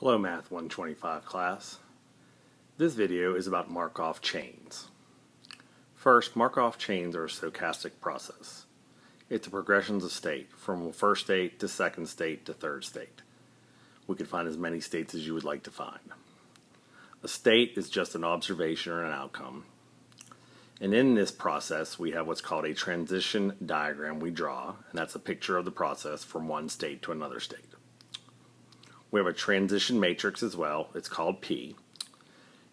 Hello Math 125 class. This video is about Markov chains. First, Markov chains are a stochastic process. It's a progressions of state from first state to second state to third state. We could find as many states as you would like to find. A state is just an observation or an outcome. And in this process, we have what's called a transition diagram we draw, and that's a picture of the process from one state to another state. We have a transition matrix as well. It's called P.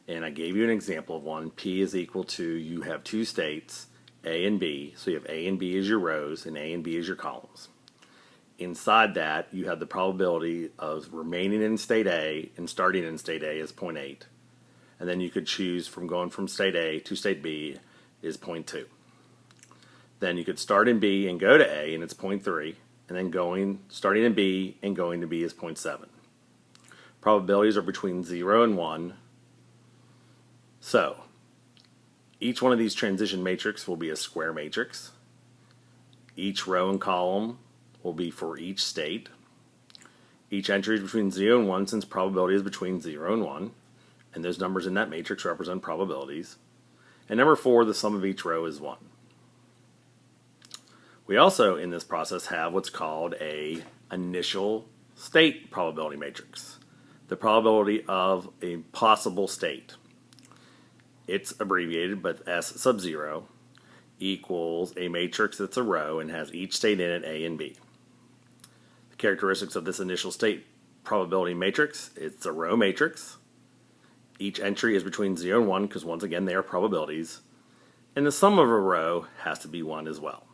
And I gave you an example of one. P is equal to, you have two states, A and B. So you have A and B as your rows and A and B as your columns. Inside that, you have the probability of remaining in state A and starting in state A is 0.8. And then you could choose from going from state A to state B is 0.2. Then you could start in B and go to A and it's 0.3. And then starting in B and going to B is 0.7. Probabilities are between 0 and 1. So, each one of these transition matrices will be a square matrix. Each row and column will be for each state. Each entry is between 0 and 1 since probability is between 0 and 1. And those numbers in that matrix represent probabilities. And number 4, the sum of each row is 1. We also, in this process, have what's called a initial state probability matrix. The probability of a possible state. It's abbreviated, but S sub 0 equals a matrix that's a row and has each state in it, A and B. The characteristics of this initial state probability matrix, it's a row matrix. Each entry is between 0 and 1 because once again they are probabilities. And the sum of a row has to be 1 as well.